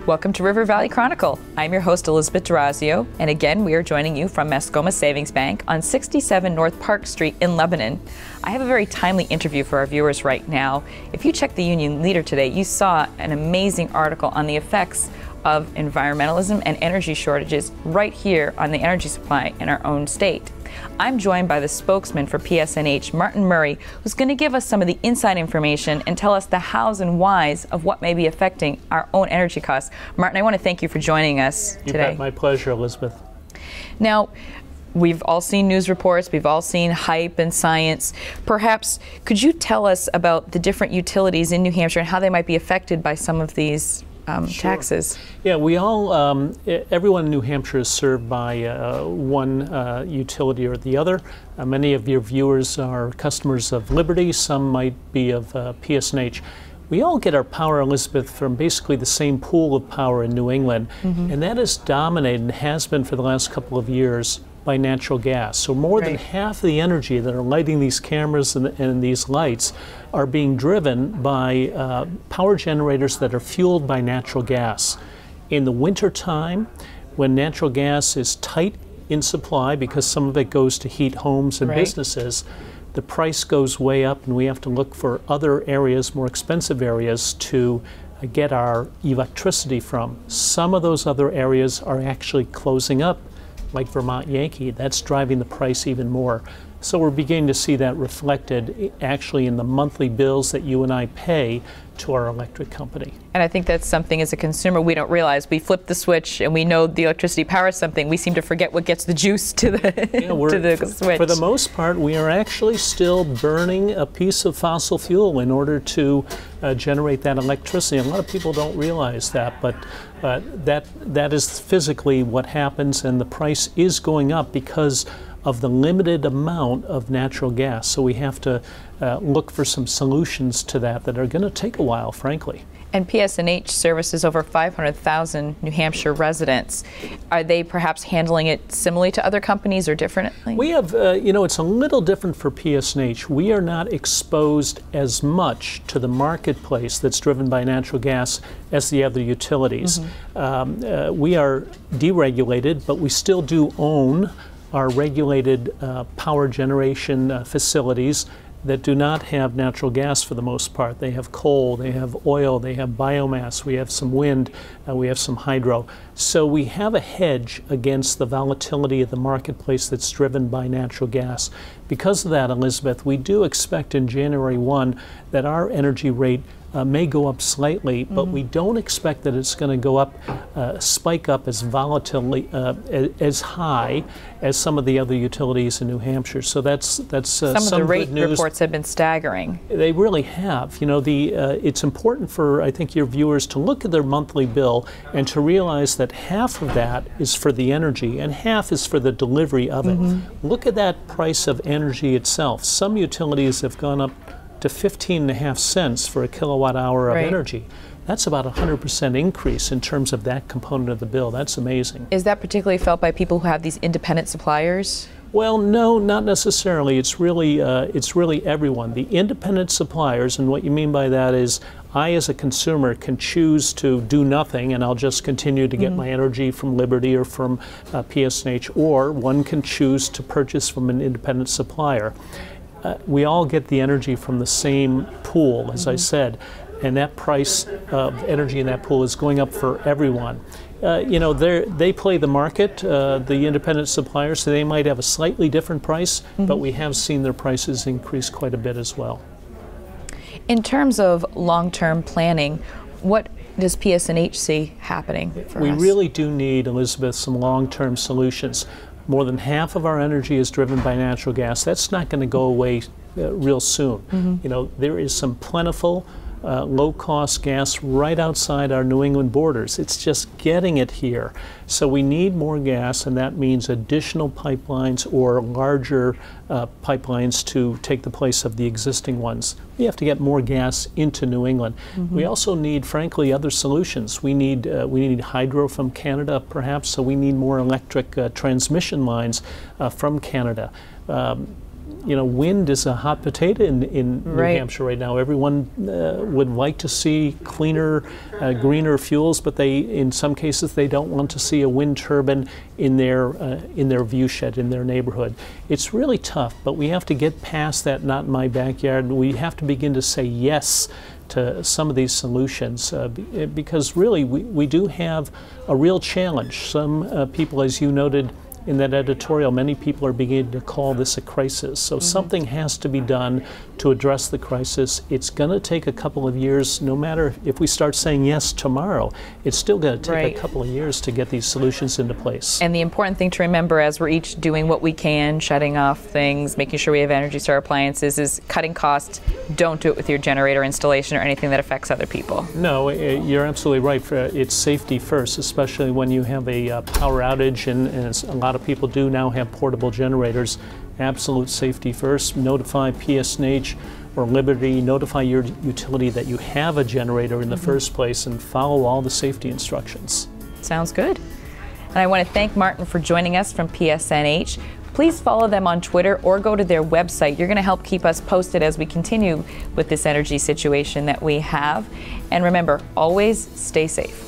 Welcome to River Valley Chronicle. I'm your host, Elizabeth D'Orazio, and again, we are joining you from Mascoma Savings Bank on 67 North Park Street in Lebanon. I have a very timely interview for our viewers right now. If you checked the Union Leader today, you saw an amazing article on the effects of environmentalism and energy shortages right here on the energy supply in our own state. I'm joined by the spokesman for PSNH, Martin Murray, who's going to give us some of the inside information and tell us the hows and whys of what may be affecting our own energy costs. Martin, I want to thank you for joining us today. You bet. My pleasure, Elizabeth. Now, we've all seen news reports, we've all seen hype and science. Perhaps, could you tell us about the different utilities in New Hampshire and how they might be affected by some of these taxes? Yeah, we all, everyone in New Hampshire is served by one utility or the other. Many of your viewers are customers of Liberty, some might be of PSNH. We all get our power, Elizabeth, from basically the same pool of power in New England, and that is dominated and has been for the last couple of years by natural gas. So more than half of the energy that are lighting these cameras and these lights are being driven by power generators that are fueled by natural gas. In the winter time, when natural gas is tight in supply because some of it goes to heat homes and businesses, the price goes way up and we have to look for other areas, more expensive areas, to get our electricity from. Some of those other areas are actually closing up, like Vermont Yankee. That's driving the price even more. So we're beginning to see that reflected actually in the monthly bills that you and I pay to our electric company. And I think that's something as a consumer we don't realize. We flip the switch and we know the electricity powers something. We seem to forget what gets the juice to the, to the switch. For the most part, we are actually still burning a piece of fossil fuel in order to generate that electricity. A lot of people don't realize that, but that is physically what happens, and the price is going up because of the limited amount of natural gas. So we have to look for some solutions to that are going to take a while, frankly. And PSNH services over 500,000 New Hampshire residents. Are they perhaps handling it similarly to other companies or differently? We have, you know, it's a little different for PSNH. We are not exposed as much to the marketplace that's driven by natural gas as the other utilities. We are deregulated, but we still do own our regulated power generation facilities that do not have natural gas for the most part. They have coal, they have oil, they have biomass, we have some wind, we have some hydro. So we have a hedge against the volatility of the marketplace that's driven by natural gas. Because of that, Elizabeth, we do expect in January 1 that our energy rate may go up slightly, but we don't expect that it's going to go up, spike up as volatilely, as high as some of the other utilities in New Hampshire. So that's some of the rate reports have been staggering. They really have. You know, it's important for, I think, your viewers to look at their monthly bill and to realize that half of that is for the energy and half is for the delivery of it. Look at that price of energy itself. Some utilities have gone up to 15.5 cents for a kilowatt hour of energy. That's about a 100% increase in terms of that component of the bill. That's amazing. Is that particularly felt by people who have these independent suppliers? Well, no, not necessarily. It's really everyone. The independent suppliers, and what you mean by that is I as a consumer can choose to do nothing and I'll just continue to get my energy from Liberty or from PSNH, or one can choose to purchase from an independent supplier. We all get the energy from the same pool, as I said, and that price of energy in that pool is going up for everyone. You know, they play the market, the independent suppliers, so they might have a slightly different price, but we have seen their prices increase quite a bit as well. In terms of long-term planning, what does PSNH see happening for us? We really do need, Elizabeth, some long-term solutions. More than half of our energy is driven by natural gas. That's not going to go away real soon. You know, there is some plentiful, low-cost gas right outside our New England borders. It's just getting it here. So we need more gas, and that means additional pipelines or larger pipelines to take the place of the existing ones. We have to get more gas into New England. We also need, frankly, other solutions. We need hydro from Canada, perhaps, so we need more electric transmission lines from Canada. wind is a hot potato in New Hampshire right now. Everyone would like to see cleaner, greener fuels, but in some cases, they don't want to see a wind turbine in their view shed in their neighborhood. It's really tough, but we have to get past that "not in my backyard." We have to begin to say yes to some of these solutions, because really we do have a real challenge. Some people, as you noted in that editorial, many people are beginning to call this a crisis. So something has to be done to address the crisis. It's going to take a couple of years. No matter if we start saying yes tomorrow, it's still going to take a couple of years to get these solutions into place. And the important thing to remember as we're each doing what we can, shutting off things, making sure we have Energy Star appliances, is cutting costs. Don't do it with your generator installation or anything that affects other people. No, you're absolutely right. It's safety first, especially when you have a power outage, and a lot of people do now have portable generators. Absolute safety first. Notify PSNH or Liberty, notify your utility that you have a generator in the first place, and follow all the safety instructions. Sounds good. And I want to thank Martin for joining us from PSNH. Please follow them on Twitter or go to their website. You're going to help keep us posted as we continue with this energy situation that we have. And remember, always stay safe.